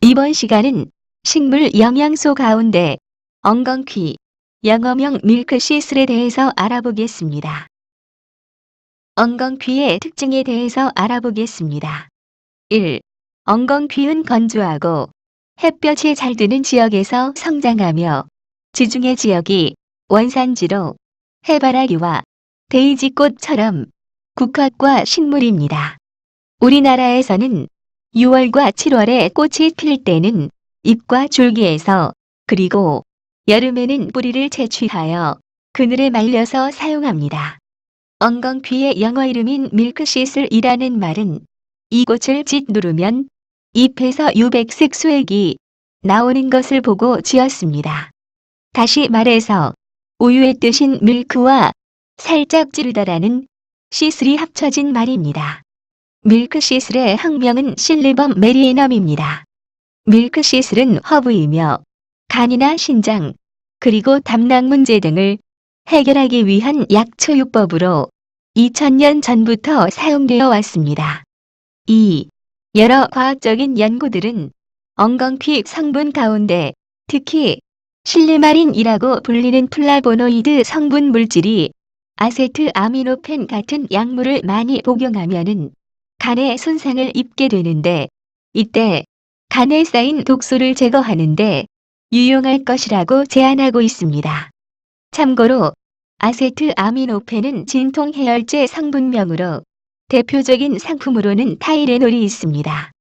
이번 시간은 식물 영양소 가운데 엉겅퀴, 영어명 밀크시슬에 대해서 알아보겠습니다. 엉겅퀴의 특징에 대해서 알아보겠습니다. 1. 엉겅퀴는 건조하고 햇볕이 잘 드는 지역에서 성장하며 지중해 지역이 원산지로 해바라기와 데이지꽃처럼 국화과 식물입니다. 우리나라에서는 6월과 7월에 꽃이 필 때는 잎과 줄기에서, 그리고 여름에는 뿌리를 채취하여 그늘에 말려서 사용합니다. 엉겅퀴의 영어 이름인 밀크시슬이라는 말은 이 꽃을 짓 누르면 잎에서 유백색 수액이 나오는 것을 보고 지었습니다. 다시 말해서 우유의 뜻인 밀크와 살짝 찌르다라는 시슬이 합쳐진 말입니다. 밀크시슬의 학명은 실리범 메리애넘입니다. 밀크시슬은 허브이며 간이나 신장, 그리고 담낭 문제 등을 해결하기 위한 약초요법으로 2000년 전부터 사용되어 왔습니다. 2. 여러 과학적인 연구들은 엉겅퀴 성분 가운데 특히 실리마린이라고 불리는 플라보노이드 성분 물질이 아세트아미노펜 같은 약물을 많이 복용하면은 간에 손상을 입게 되는데, 이때 간에 쌓인 독소를 제거하는데 유용할 것이라고 제안하고 있습니다. 참고로 아세트아미노펜은 진통 해열제 성분명으로 대표적인 상품으로는 타이레놀이 있습니다.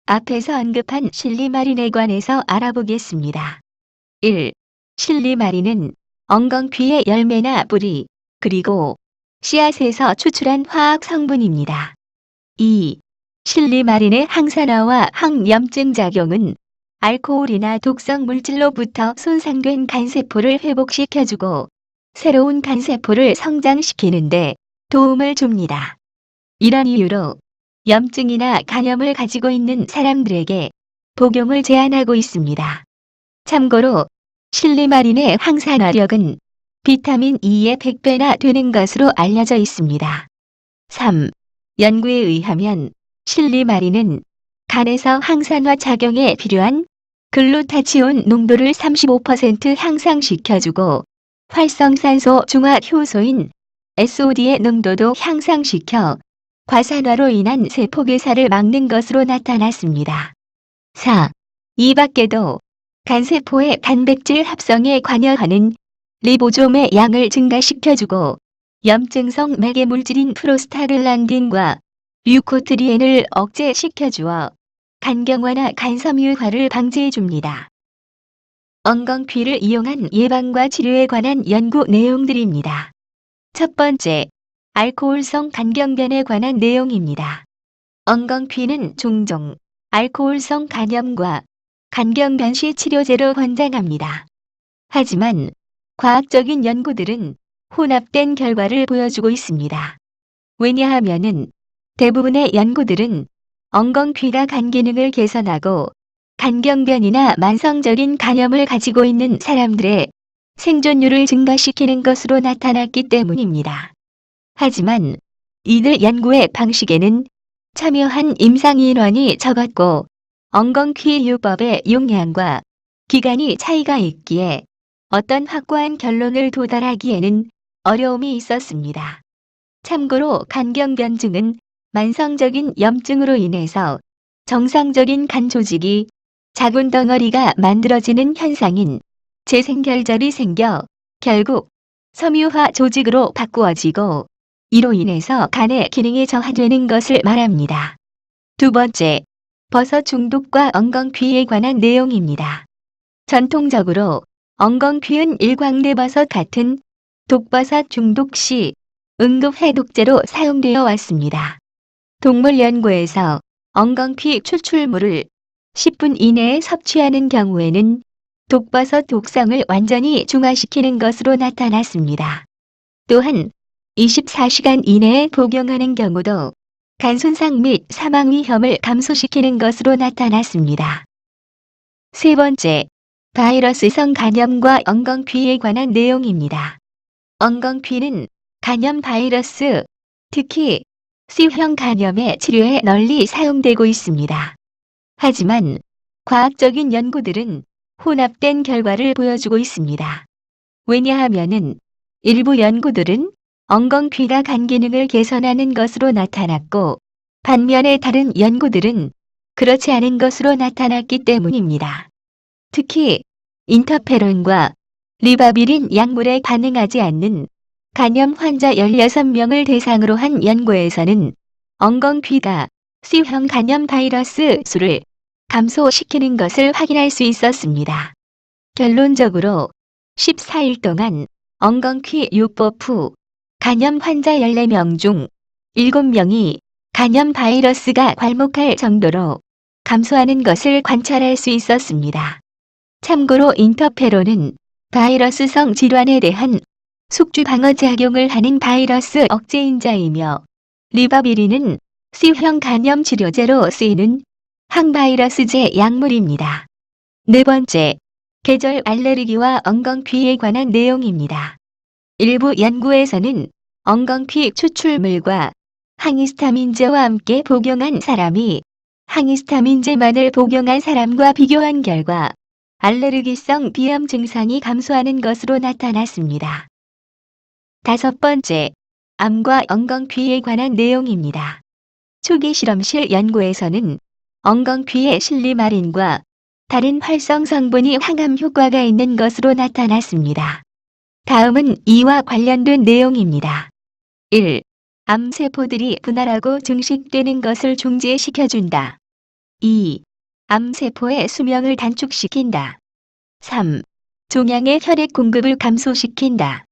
앞에서 언급한 실리마린에 관해서 알아보겠습니다. 1. 실리마린은 엉겅퀴의 열매나 뿌리, 그리고 씨앗에서 추출한 화학 성분입니다. 2. 실리마린의 항산화와 항염증 작용은 알코올이나 독성 물질로부터 손상된 간세포를 회복시켜주고 새로운 간세포를 성장시키는데 도움을 줍니다. 이런 이유로 염증이나 간염을 가지고 있는 사람들에게 복용을 제안하고 있습니다. 참고로 실리마린의 항산화력은 비타민 E의 100배나 되는 것으로 알려져 있습니다. 3. 연구에 의하면 실리마린은 간에서 항산화 작용에 필요한 글루타치온 농도를 35% 향상시켜주고 활성산소 중화 효소인 SOD의 농도도 향상시켜 과산화로 인한 세포괴사를 막는 것으로 나타났습니다. 4. 이 밖에도 간세포의 단백질 합성에 관여하는 리보좀의 양을 증가시켜주고 염증성 매개 물질인 프로스타글란딘과 류코트리엔을 억제시켜주어 간경화나 간섬유화를 방지해줍니다. 엉겅퀴를 이용한 예방과 치료에 관한 연구 내용들입니다. 첫 번째, 알코올성 간경변에 관한 내용입니다. 엉겅퀴는 종종 알코올성 간염과 간경변 시 치료제로 권장합니다. 하지만 과학적인 연구들은 혼합된 결과를 보여주고 있습니다. 왜냐하면은 대부분의 연구들은 엉겅퀴가 간 기능을 개선하고 간경변이나 만성적인 간염을 가지고 있는 사람들의 생존율을 증가시키는 것으로 나타났기 때문입니다. 하지만 이들 연구의 방식에는 참여한 임상 인원이 적었고 엉겅퀴 요법의 용량과 기간이 차이가 있기에 어떤 확고한 결론을 도달하기에는 어려움이 있었습니다. 참고로 간경변증은 만성적인 염증으로 인해서 정상적인 간 조직이 작은 덩어리가 만들어지는 현상인 재생결절이 생겨 결국 섬유화 조직으로 바꾸어지고 이로 인해서 간의 기능이 저하되는 것을 말합니다. 두 번째, 버섯 중독과 엉겅퀴에 관한 내용입니다. 전통적으로 엉겅퀴는 일광대버섯 같은 독버섯 중독 시 응급 해독제로 사용되어 왔습니다. 동물 연구에서 엉겅퀴 추출물을 10분 이내에 섭취하는 경우에는 독버섯 독성을 완전히 중화시키는 것으로 나타났습니다. 또한 24시간 이내에 복용하는 경우도 간 손상 및 사망 위험을 감소시키는 것으로 나타났습니다. 세 번째, 바이러스성 간염과 엉겅퀴에 관한 내용입니다. 엉겅퀴는 간염 바이러스, 특히 C형 간염의 치료에 널리 사용되고 있습니다. 하지만 과학적인 연구들은 혼합된 결과를 보여주고 있습니다. 왜냐하면은 일부 연구들은 엉겅퀴가 간 기능을 개선하는 것으로 나타났고 반면에 다른 연구들은 그렇지 않은 것으로 나타났기 때문입니다. 특히 인터페론과 리바비린 약물에 반응하지 않는 간염 환자 16명을 대상으로 한 연구에서는 엉겅퀴가 C형 간염 바이러스 수를 감소시키는 것을 확인할 수 있었습니다. 결론적으로 14일 동안 엉겅퀴 요법 후 간염 환자 14명 중 7명이 간염 바이러스가 괄목할 정도로 감소하는 것을 관찰할 수 있었습니다. 참고로 인터페론은 바이러스성 질환에 대한 숙주 방어 작용을 하는 바이러스 억제인자이며 리바비린은 C형 간염 치료제로 쓰이는 항바이러스제 약물입니다. 네 번째, 계절 알레르기와 엉겅퀴에 관한 내용입니다. 일부 연구에서는 엉겅퀴 추출물과 항히스타민제와 함께 복용한 사람이 항히스타민제만을 복용한 사람과 비교한 결과 알레르기성 비염 증상이 감소하는 것으로 나타났습니다. 다섯 번째, 암과 엉겅퀴에 관한 내용입니다. 초기 실험실 연구에서는 엉겅퀴의 실리마린과 다른 활성 성분이 항암 효과가 있는 것으로 나타났습니다. 다음은 이와 관련된 내용입니다. 1. 암세포들이 분할하고 증식되는 것을 중지시켜준다. 2. 암세포의 수명을 단축시킨다. 3. 종양의 혈액 공급을 감소시킨다.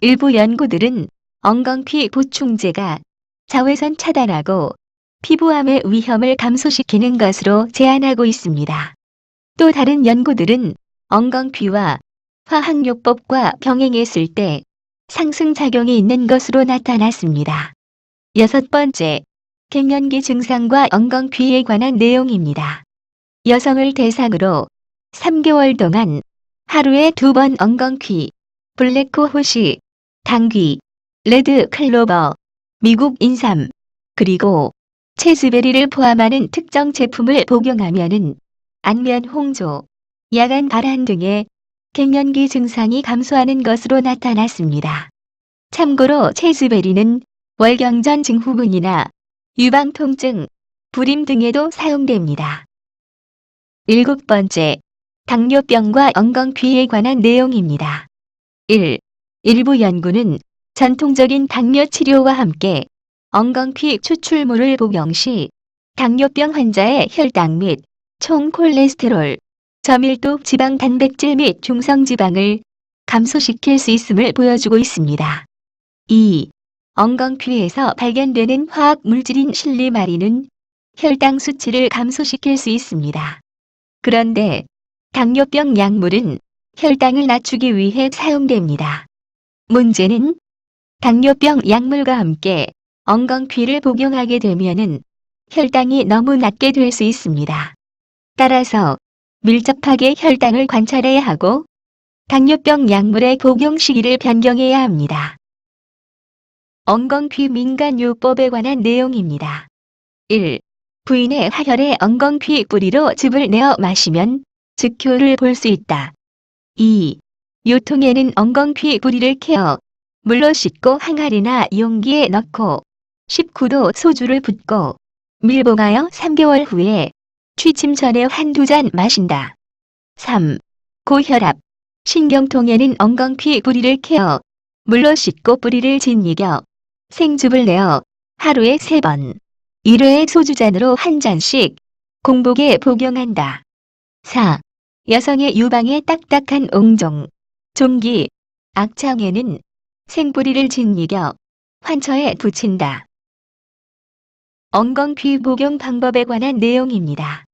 일부 연구들은 엉겅퀴 보충제가 자외선 차단하고 피부암의 위험을 감소시키는 것으로 제안하고 있습니다. 또 다른 연구들은 엉겅퀴와 화학요법과 병행했을 때 상승작용이 있는 것으로 나타났습니다. 여섯 번째, 갱년기 증상과 엉겅퀴에 관한 내용입니다. 여성을 대상으로 3개월 동안 하루에 2번 엉겅퀴, 블랙코 호시, 당귀, 레드 클로버, 미국 인삼, 그리고 체즈베리를 포함하는 특정 제품을 복용하면은 안면 홍조, 야간 발한 등의 갱년기 증상이 감소하는 것으로 나타났습니다. 참고로 체즈베리는 월경전 증후군이나 유방 통증, 불임 등에도 사용됩니다. 일곱 번째, 당뇨병과 엉겅퀴에 관한 내용입니다. 1. 일부 연구는 전통적인 당뇨 치료와 함께 엉겅퀴 추출물을 복용 시 당뇨병 환자의 혈당 및 총 콜레스테롤, 저밀도 지방 단백질 및 중성지방을 감소시킬 수 있음을 보여주고 있습니다. 2. 엉겅퀴에서 발견되는 화학 물질인 실리마린은 혈당 수치를 감소시킬 수 있습니다. 그런데 당뇨병 약물은 혈당을 낮추기 위해 사용됩니다. 문제는 당뇨병 약물과 함께 엉겅퀴를 복용하게 되면은 혈당이 너무 낮게 될 수 있습니다. 따라서 밀접하게 혈당을 관찰해야 하고 당뇨병 약물의 복용 시기를 변경해야 합니다. 엉겅퀴 민간요법에 관한 내용입니다. 1. 부인의 하혈에 엉겅퀴 뿌리로 즙을 내어 마시면 즉효를 볼 수 있다. 2. 요통에는 엉겅퀴 뿌리를 캐어 물로 씻고 항아리나 용기에 넣고 19도 소주를 붓고 밀봉하여 3개월 후에 취침 전에 한두 잔 마신다. 3. 고혈압, 신경통에는 엉겅퀴 뿌리를 캐어 물로 씻고 뿌리를 짓이겨 생즙을 내어 하루에 3번, 1회의 소주잔으로 한 잔씩 공복에 복용한다. 4. 여성의 유방에 딱딱한 옹종, 종기, 악창에는 생뿌리를 짓이겨 환처에 붙인다. 엉겅퀴 복용 방법에 관한 내용입니다.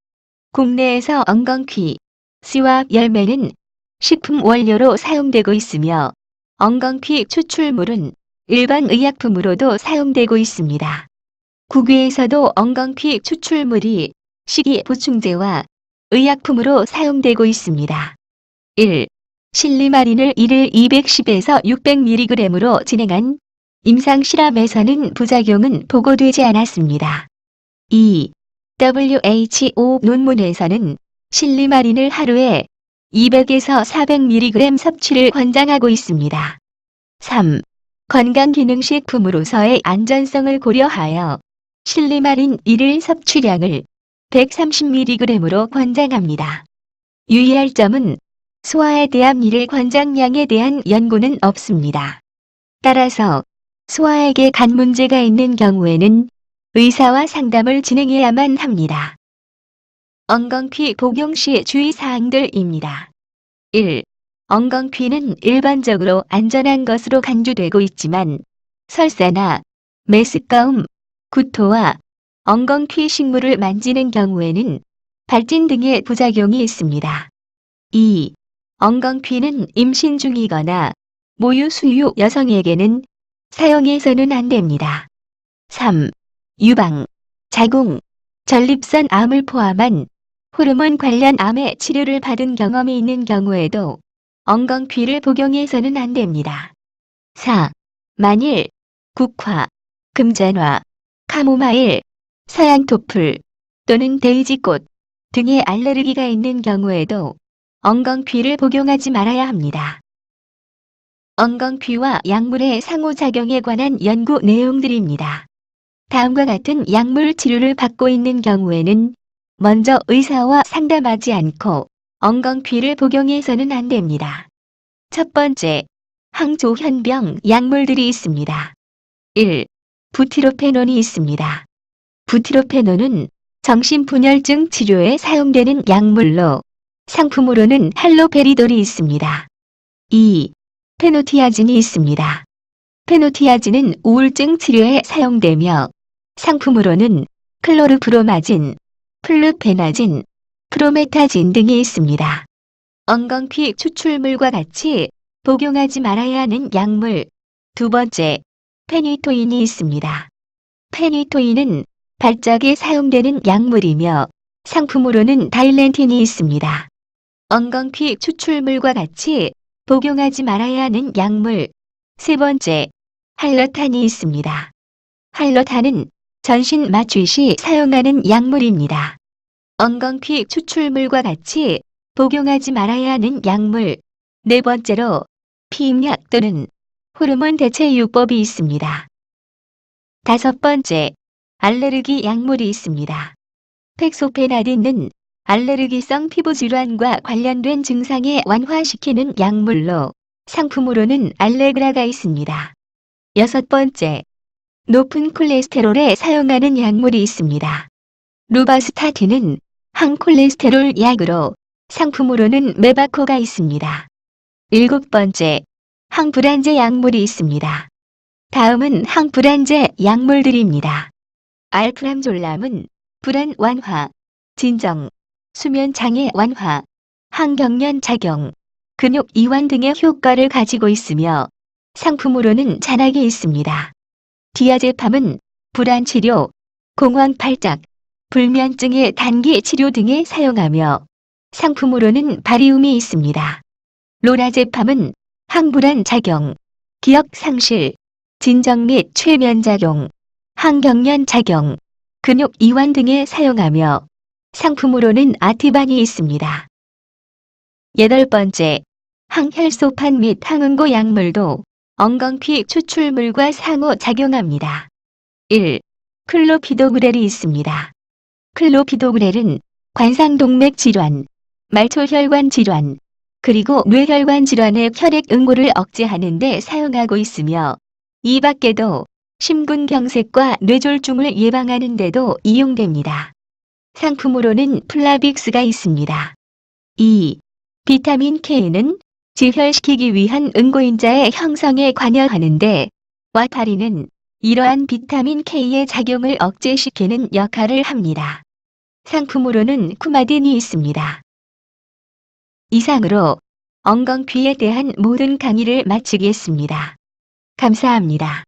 국내에서 엉겅퀴, 씨와 열매는 식품 원료로 사용되고 있으며 엉겅퀴 추출물은 일반 의약품으로도 사용되고 있습니다. 국외에서도 엉겅퀴 추출물이 식이 보충제와 의약품으로 사용되고 있습니다. 1. 실리마린을 1일 210에서 600mg으로 진행한 임상 실험에서는 부작용은 보고되지 않았습니다. 2. WHO 논문에서는 실리마린을 하루에 200에서 400mg 섭취를 권장하고 있습니다. 3. 건강기능식품으로서의 안전성을 고려하여 실리마린 1일 섭취량을 130mg으로 권장합니다. 유의할 점은 소아에 대한 1일 권장량에 대한 연구는 없습니다. 따라서 소아에게 간 문제가 있는 경우에는 의사와 상담을 진행해야만 합니다. 엉겅퀴 복용 시 주의사항들입니다. 1. 엉겅퀴는 일반적으로 안전한 것으로 간주되고 있지만 설사나 메스꺼움, 구토와 엉겅퀴 식물을 만지는 경우에는 발진 등의 부작용이 있습니다. 2. 엉겅퀴는 임신 중이거나 모유 수유 여성에게는 사용해서는 안 됩니다. 3. 유방, 자궁, 전립선 암을 포함한 호르몬 관련 암의 치료를 받은 경험이 있는 경우에도 엉겅퀴를 복용해서는 안 됩니다. 4. 만일 국화, 금잔화, 카모마일, 서양토플 또는 데이지꽃 등의 알레르기가 있는 경우에도 엉겅퀴를 복용하지 말아야 합니다. 엉겅퀴와 약물의 상호작용에 관한 연구 내용들입니다. 다음과 같은 약물 치료를 받고 있는 경우에는 먼저 의사와 상담하지 않고 엉겅퀴를 복용해서는 안 됩니다. 첫 번째, 항조현병 약물들이 있습니다. 1. 부티로페논이 있습니다. 부티로페논은 정신분열증 치료에 사용되는 약물로 상품으로는 할로페리돌이 있습니다. 2. 페노티아진이 있습니다. 페노티아진은 우울증 치료에 사용되며 상품으로는 클로르프로마진, 플루페나진, 프로메타진 등이 있습니다. 엉겅퀴 추출물과 같이 복용하지 말아야 하는 약물. 두 번째, 페니토인이 있습니다. 페니토인은 발작에 사용되는 약물이며 상품으로는 다일렌틴이 있습니다. 엉겅퀴 추출물과 같이 복용하지 말아야 하는 약물. 세 번째, 할러탄이 있습니다. 할러탄은 전신 마취 시 사용하는 약물입니다. 엉겅퀴 추출물과 같이 복용하지 말아야 하는 약물. 네 번째로, 피임약 또는 호르몬 대체요법이 있습니다. 다섯 번째, 알레르기 약물이 있습니다. 펙소페나딘은 알레르기성 피부질환과 관련된 증상에 완화시키는 약물로 상품으로는 알레그라가 있습니다. 여섯 번째, 높은 콜레스테롤에 사용하는 약물이 있습니다. 루바스타틴은 항콜레스테롤 약으로 상품으로는 메바코가 있습니다. 일곱 번째, 항불안제 약물이 있습니다. 다음은 항불안제 약물들입니다. 알프람졸람은 불안 완화, 진정, 수면 장애 완화, 항경련 작용, 근육 이완 등의 효과를 가지고 있으며 상품으로는 잔악이 있습니다. 디아제팜은 불안 치료, 공황 발작, 불면증의 단기 치료 등에 사용하며 상품으로는 바리움이 있습니다. 로라제팜은 항불안 작용, 기억 상실, 진정 및 최면작용, 항경련 작용, 근육 이완 등에 사용하며 상품으로는 아티반이 있습니다. 여덟 번째, 항혈소판 및 항응고 약물도 엉겅퀴 추출물과 상호작용합니다. 1. 클로피도그렐이 있습니다. 클로피도그렐은 관상동맥 질환, 말초혈관 질환, 그리고 뇌혈관 질환의 혈액 응고를 억제하는 데 사용하고 있으며 이 밖에도 심근경색과 뇌졸중을 예방하는 데도 이용됩니다. 상품으로는 플라빅스가 있습니다. 2. 비타민 K는 지혈시키기 위한 응고인자의 형성에 관여하는데 와파린은 이러한 비타민 K의 작용을 억제시키는 역할을 합니다. 상품으로는 쿠마딘이 있습니다. 이상으로 엉겅퀴에 대한 모든 강의를 마치겠습니다. 감사합니다.